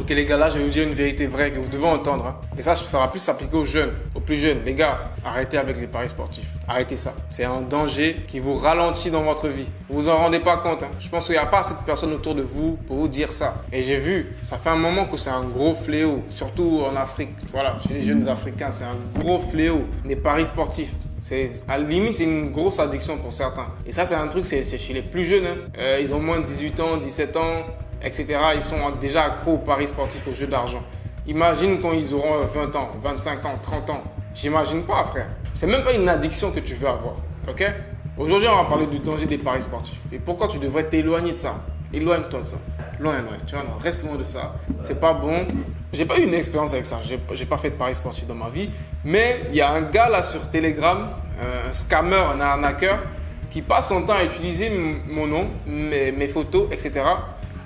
Ok les gars, là je vais vous dire une vérité vraie que vous devez entendre. Hein. Et ça va plus s'appliquer aux jeunes, aux plus jeunes. Les gars, arrêtez avec les paris sportifs. Arrêtez ça. C'est un danger qui vous ralentit dans votre vie. Vous vous en rendez pas compte. Hein. Je pense qu'il n'y a pas assez de personnes autour de vous pour vous dire ça. Et j'ai vu, ça fait un moment que c'est un gros fléau, surtout en Afrique. Voilà, chez les jeunes Africains, c'est un gros fléau. Les paris sportifs. À la limite, c'est une grosse addiction pour certains. Et ça, c'est un truc, c'est chez les plus jeunes. Hein. Ils ont moins de 18 ans, 17 ans, etc. Ils sont déjà accros aux paris sportifs, aux jeux d'argent. Imagine quand ils auront 20 ans, 25 ans, 30 ans. J'imagine pas, frère. C'est même pas une addiction que tu veux avoir. Ok? Aujourd'hui, on va parler du danger des paris sportifs. Et pourquoi tu devrais t'éloigner de ça? Éloigne-toi de ça. Loin. Tu vois, non, reste loin de ça. C'est pas bon. J'ai pas eu une expérience avec ça. J'ai pas fait de paris sportifs dans ma vie. Mais il y a un gars là sur Telegram, un scammer, un arnaqueur, qui passe son temps à utiliser mon nom, mes photos, etc.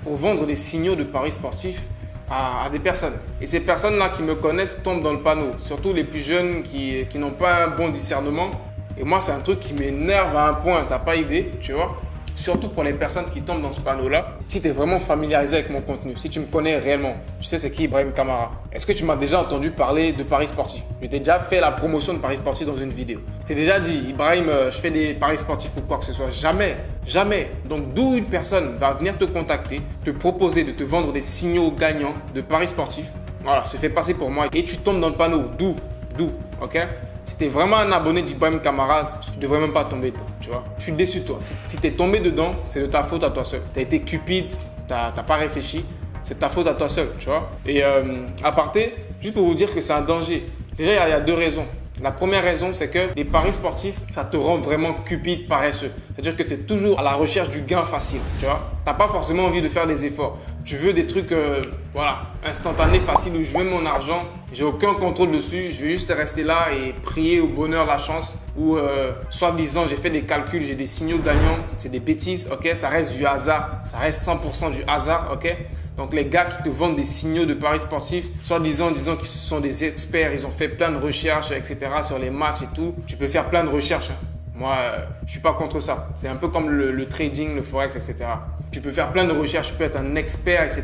pour vendre des signaux de paris sportifs à des personnes. Et ces personnes-là qui me connaissent tombent dans le panneau. Surtout les plus jeunes qui n'ont pas un bon discernement. Et moi, c'est un truc qui m'énerve à un point. T'as pas idée, tu vois. Surtout pour les personnes qui tombent dans ce panneau-là. Si tu es vraiment familiarisé avec mon contenu, si tu me connais réellement, tu sais c'est qui Ibrahim Kamara. Est-ce que tu m'as déjà entendu parler de paris sportifs? Je t'ai déjà fait la promotion de paris sportifs dans une vidéo. Je t'ai déjà dit, Ibrahim, je fais des paris sportifs ou quoi que ce soit. Jamais, jamais. Donc d'où une personne va venir te contacter, te proposer de te vendre des signaux gagnants de paris sportifs. Voilà, se fait passer pour moi et tu tombes dans le panneau. D'où, ok? Si tu es vraiment un abonné d'Ibrahim Kamara, tu ne devrais même pas tomber dedans, tu vois. Je suis déçu de toi. Si tu es tombé dedans, c'est de ta faute à toi seul. Tu as été cupide, tu n'as pas réfléchi, c'est de ta faute à toi seul, tu vois. Et à parté, juste pour vous dire que c'est un danger. Déjà, il y a deux raisons. La première raison, c'est que les paris sportifs, ça te rend vraiment cupide, paresseux. C'est-à-dire que tu es toujours à la recherche du gain facile, tu vois. Tu n'as pas forcément envie de faire des efforts. Tu veux des trucs, instantanés, faciles, où je mets mon argent, j'ai aucun contrôle dessus, je vais juste rester là et prier au bonheur, la chance. Ou soi-disant, j'ai fait des calculs, j'ai des signaux gagnants, c'est des bêtises, ok. Ça reste du hasard, ça reste 100% du hasard, ok. Donc les gars qui te vendent des signaux de paris sportifs, soi-disant disant qu'ils sont des experts, ils ont fait plein de recherches, etc. sur les matchs et tout. Tu peux faire plein de recherches. Hein. Moi, je suis pas contre ça. C'est un peu comme le trading, le forex, etc. Tu peux faire plein de recherches, tu peux être un expert, etc.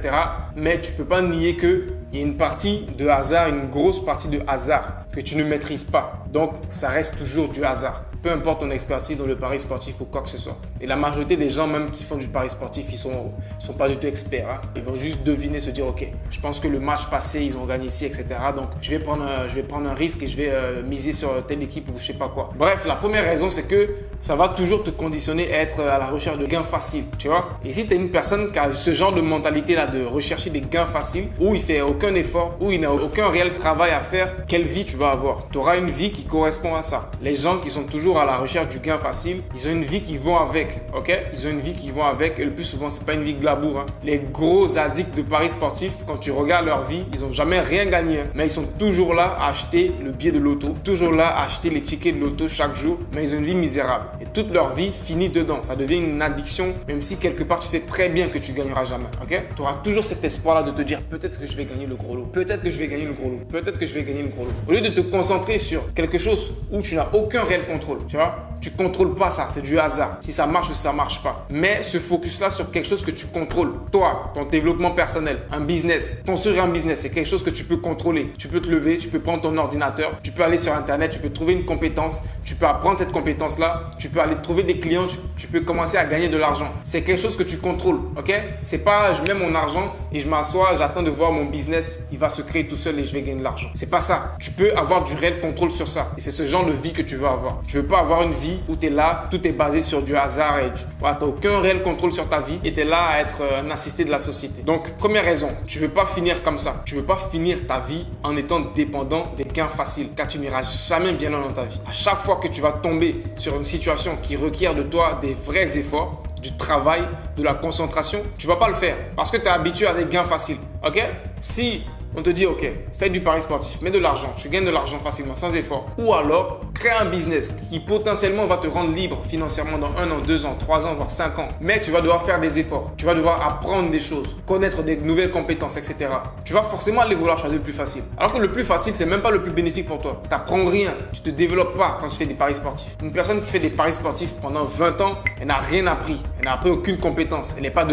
Mais tu peux pas nier qu'il y a une partie de hasard, une grosse partie de hasard que tu ne maîtrises pas. Donc, ça reste toujours du hasard. Peu importe ton expertise dans le pari sportif ou quoi que ce soit. Et la majorité des gens même qui font du pari sportif, ils sont pas du tout experts. Hein. Ils vont juste deviner, se dire, ok, je pense que le match passé, ils ont gagné ici, etc. Donc, je vais prendre un risque et je vais miser sur telle équipe ou je sais pas quoi. Bref, la première raison, c'est que ça va toujours te conditionner à être à la recherche de gains faciles, tu vois. Et si tu es une personne qui a ce genre de mentalité-là de rechercher des gains faciles, où il fait aucun effort, où il n'a aucun réel travail à faire, quelle vie tu vas avoir? Tu auras une vie qui correspond à ça. Les gens qui sont toujours à la recherche du gain facile, ils ont une vie qui vont avec, ok? Ils ont une vie qui vont avec et le plus souvent, c'est pas une vie glamour. Hein. Les gros addicts de paris sportifs, quand tu regardes leur vie, ils ont jamais rien gagné. Hein. Mais ils sont toujours là à acheter le billet de loto, toujours là à acheter les tickets de loto chaque jour, mais ils ont une vie misérable. Et toute leur vie finit dedans. Ça devient une addiction, même si quelque part, tu sais très bien que tu gagneras jamais, ok? Tu auras toujours cet espoir-là de te dire, peut-être que je vais gagner le gros lot, peut-être que je vais gagner le gros lot, peut-être que je vais gagner le gros lot. Au lieu de te concentrer sur quelque chose où tu n'as aucun réel contrôle, tu vois, tu contrôles pas ça, c'est du hasard. Si ça marche ou si ça marche pas. Mais ce focus-là sur quelque chose que tu contrôles. Toi, ton développement personnel, un business, construire un business, c'est quelque chose que tu peux contrôler. Tu peux te lever, tu peux prendre ton ordinateur, tu peux aller sur Internet, tu peux trouver une compétence, tu peux apprendre cette compétence-là, tu peux aller trouver des clients, tu peux commencer à gagner de l'argent. C'est quelque chose que tu contrôles, ok? C'est pas je mets mon argent et je m'assois, j'attends de voir mon business, il va se créer tout seul et je vais gagner de l'argent. C'est pas ça. Tu peux avoir du réel contrôle sur ça. Et c'est ce genre de vie que tu veux avoir. Tu veux pas avoir une vie où tu es là, tout est basé sur du hasard et tu n'as aucun réel contrôle sur ta vie et tu es là à être un assisté de la société. Donc, première raison, tu veux pas finir comme ça. Tu veux pas finir ta vie en étant dépendant des gains faciles car tu n'iras jamais bien loin dans ta vie. À chaque fois que tu vas tomber sur une situation qui requiert de toi des vrais efforts, du travail, de la concentration, tu vas pas le faire parce que tu es habitué à des gains faciles. Ok? Si on te dit, ok, fais du pari sportif, mets de l'argent, tu gagnes de l'argent facilement, sans effort. Ou alors, crée un business qui potentiellement va te rendre libre financièrement dans 1 an, 2 ans, 3 ans, voire 5 ans. Mais tu vas devoir faire des efforts, tu vas devoir apprendre des choses, connaître des nouvelles compétences, etc. Tu vas forcément aller vouloir choisir le plus facile. Alors que le plus facile, c'est même pas le plus bénéfique pour toi. Tu n'apprends rien, tu te développes pas quand tu fais des paris sportifs. Une personne qui fait des paris sportifs pendant 20 ans, elle n'a rien appris. Elle n'a appris aucune compétence. Elle n'est pas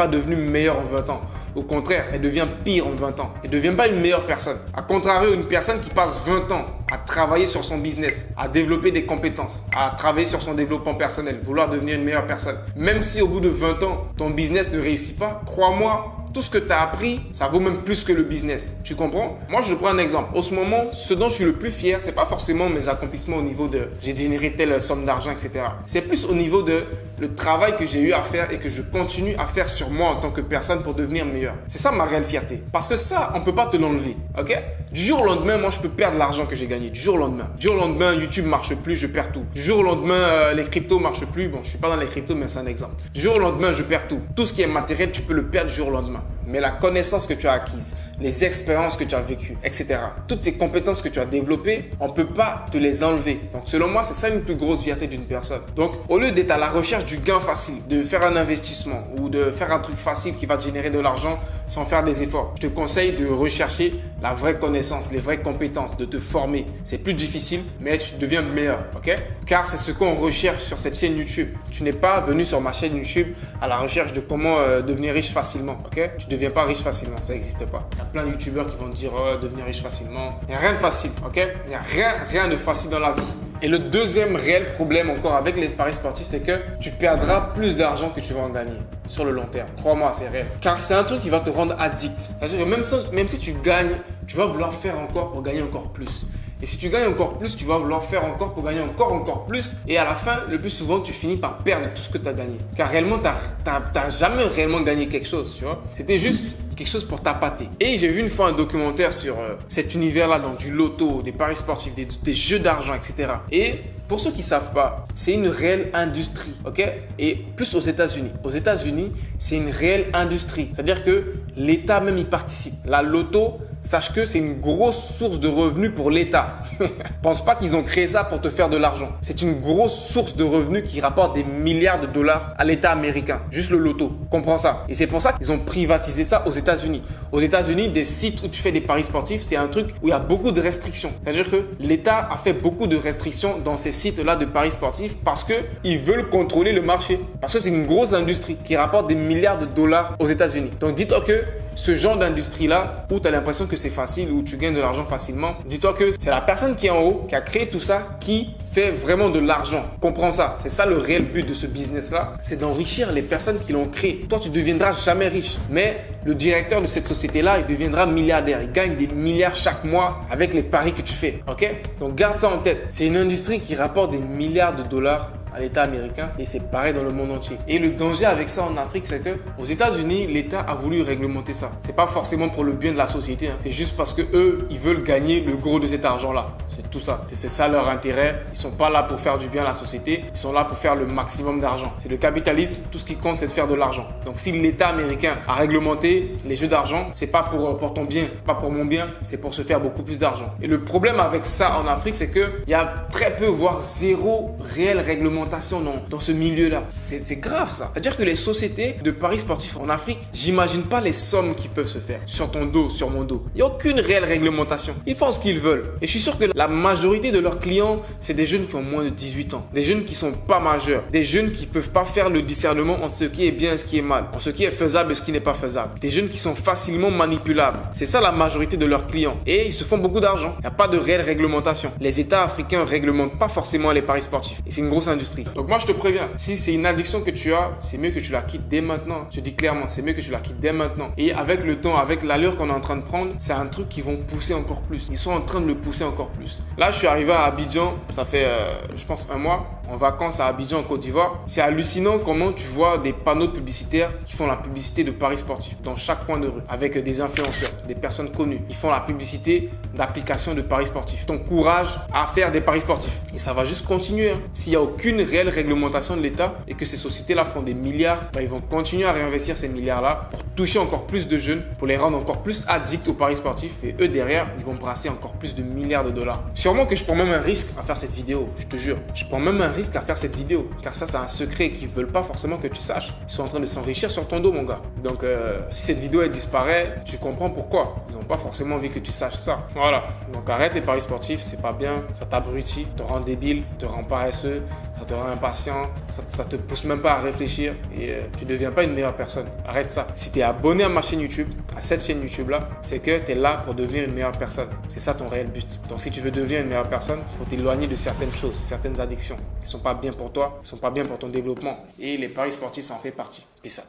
devenue meilleure en 20 ans. Au contraire, elle devient pire en 20 ans. Elle ne devient pas une meilleure personne. A contrario, une personne qui passe 20 ans à travailler sur son business, à développer des compétences, à travailler sur son développement personnel, vouloir devenir une meilleure personne. Même si au bout de 20 ans, ton business ne réussit pas, crois-moi, tout ce que tu as appris, ça vaut même plus que le business. Tu comprends? Moi, je prends un exemple. En ce moment, ce dont je suis le plus fier, c'est pas forcément mes accomplissements au niveau de j'ai généré telle somme d'argent, etc. C'est plus au niveau de le travail que j'ai eu à faire et que je continue à faire sur moi en tant que personne pour devenir meilleur. C'est ça ma réelle fierté. Parce que ça, on peut pas te l'enlever. Ok? Du jour au lendemain, moi, je peux perdre l'argent que j'ai gagné. Du jour au lendemain. Du jour au lendemain, YouTube marche plus, je perds tout. Du jour au lendemain, les cryptos marchent plus. Bon, je suis pas dans les cryptos, mais c'est un exemple. Du jour au lendemain, je perds tout. Tout ce qui est matériel, tu peux le perdre du jour au lendemain. Mais la connaissance que tu as acquise, les expériences que tu as vécues, etc. Toutes ces compétences que tu as développées, on ne peut pas te les enlever. Donc, selon moi, c'est ça une plus grosse fierté d'une personne. Donc, au lieu d'être à la recherche du gain facile, de faire un investissement ou de faire un truc facile qui va te générer de l'argent sans faire des efforts, je te conseille de rechercher la vraie connaissance, les vraies compétences, de te former. C'est plus difficile, mais tu deviens meilleur, ok? Car c'est ce qu'on recherche sur cette chaîne YouTube. Tu n'es pas venu sur ma chaîne YouTube à la recherche de comment devenir riche facilement, ok? Tu ne deviens pas riche facilement, ça n'existe pas. Il y a plein de youtubeurs qui vont te dire devenir riche facilement. Il n'y a rien de facile, ok? Il n'y a rien de facile dans la vie. Et le deuxième réel problème encore avec les paris sportifs, c'est que tu perdras plus d'argent que tu vas en gagner sur le long terme. Crois-moi, c'est réel. Car c'est un truc qui va te rendre addict. C'est-à-dire que même si tu gagnes, tu vas vouloir faire encore pour gagner encore plus. Et si tu gagnes encore plus, tu vas vouloir faire encore pour gagner encore plus. Et à la fin, le plus souvent, tu finis par perdre tout ce que tu as gagné. Car réellement, tu n'as jamais réellement gagné quelque chose, tu vois. C'était juste quelque chose pour t'appâter. Et j'ai vu une fois un documentaire sur cet univers-là, donc du loto, des paris sportifs, des jeux d'argent, etc. Et pour ceux qui ne savent pas, c'est une réelle industrie, ok? Et plus aux États-Unis. Aux États-Unis, c'est une réelle industrie. C'est-à-dire que l'État même y participe. La loto, sache que c'est une grosse source de revenus pour l'État. Pense pas qu'ils ont créé ça pour te faire de l'argent. C'est une grosse source de revenus qui rapporte des milliards de dollars à l'État américain. Juste le loto. Comprends ça. Et c'est pour ça qu'ils ont privatisé ça aux États-Unis. Aux États-Unis, des sites où tu fais des paris sportifs, c'est un truc où il y a beaucoup de restrictions. C'est-à-dire que l'État a fait beaucoup de restrictions dans ces sites-là de paris sportifs parce qu'ils veulent contrôler le marché. Parce que c'est une grosse industrie qui rapporte des milliards de dollars aux États-Unis. Donc dis-toi que ce genre d'industrie-là, où tu as l'impression que c'est facile, où tu gagnes de l'argent facilement, dis-toi que c'est la personne qui est en haut, qui a créé tout ça, qui fait vraiment de l'argent. Comprends ça. C'est ça le réel but de ce business-là. C'est d'enrichir les personnes qui l'ont créé. Toi, tu ne deviendras jamais riche. Mais le directeur de cette société-là, il deviendra milliardaire. Il gagne des milliards chaque mois avec les paris que tu fais. Ok? Donc, garde ça en tête. C'est une industrie qui rapporte des milliards de dollars à l'État américain et c'est pareil dans le monde entier. Et le danger avec ça en Afrique, c'est que aux États-Unis, l'État a voulu réglementer ça. C'est pas forcément pour le bien de la société, hein. C'est juste parce que eux, ils veulent gagner le gros de cet argent-là. C'est tout ça. C'est ça leur intérêt. Ils sont pas là pour faire du bien à la société. Ils sont là pour faire le maximum d'argent. C'est le capitalisme. Tout ce qui compte, c'est de faire de l'argent. Donc, si l'État américain a réglementé les jeux d'argent, c'est pas pour ton bien, pas pour mon bien, c'est pour se faire beaucoup plus d'argent. Et le problème avec ça en Afrique, c'est que il y a très peu, voire zéro réelle réglementation dans ce milieu-là. C'est grave ça. C'est-à-dire que les sociétés de paris sportifs en Afrique, j'imagine pas les sommes qui peuvent se faire sur ton dos, sur mon dos. Il n'y a aucune réelle réglementation. Ils font ce qu'ils veulent. Et je suis sûr que la majorité de leurs clients, c'est des jeunes qui ont moins de 18 ans. Des jeunes qui sont pas majeurs. Des jeunes qui peuvent pas faire le discernement entre ce qui est bien et ce qui est mal. Entre ce qui est faisable et ce qui n'est pas faisable. Des jeunes qui sont facilement manipulables. C'est ça la majorité de leurs clients. Et ils se font beaucoup d'argent. Il n'y a pas de réelle réglementation. Les États africains réglementent pas forcément les paris sportifs. Et c'est une grosse industrie. Donc moi je te préviens, si c'est une addiction que tu as, c'est mieux que tu la quittes dès maintenant. Je te dis clairement, c'est mieux que tu la quittes dès maintenant. Et avec le temps, avec l'allure qu'on est en train de prendre, c'est un truc qui vont pousser encore plus. Ils sont en train de le pousser encore plus. Là je suis arrivé à Abidjan, ça fait je pense un mois, en vacances à Abidjan en Côte d'Ivoire. C'est hallucinant comment tu vois des panneaux publicitaires qui font la publicité de paris sportifs dans chaque coin de rue avec des influenceurs, des personnes connues. Ils font la publicité d'applications de paris sportifs. T'encourage à faire des paris sportifs. Et ça va juste continuer. Hein. S'il n'y a aucune réelle réglementation de l'État et que ces sociétés-là font des milliards, ils vont continuer à réinvestir ces milliards-là pour toucher encore plus de jeunes, pour les rendre encore plus addicts aux paris sportifs et eux derrière, ils vont brasser encore plus de milliards de dollars. Sûrement que je prends même un risque à faire cette vidéo, je te jure. Je prends même un risque à faire cette vidéo car ça c'est un secret qu'ils veulent pas forcément que tu saches. Ils sont en train de s'enrichir sur ton dos mon gars. Donc si cette vidéo elle disparaît, tu comprends pourquoi. Ils n'ont pas forcément envie que tu saches ça. Voilà. Donc arrête les paris sportifs, c'est pas bien, ça t'abrutit, te rend débile, te rend paresseux ça te rend impatient, ça te pousse même pas à réfléchir et tu deviens pas une meilleure personne. Arrête ça. Si tu es abonné à ma chaîne YouTube, à cette chaîne YouTube là, c'est que tu es là pour devenir une meilleure personne. C'est ça ton réel but. Donc si tu veux devenir une meilleure personne, il faut t'éloigner de certaines choses, certaines addictions qui sont pas bien pour toi, qui sont pas bien pour ton développement. Et les paris sportifs, ça en fait partie. Et ça.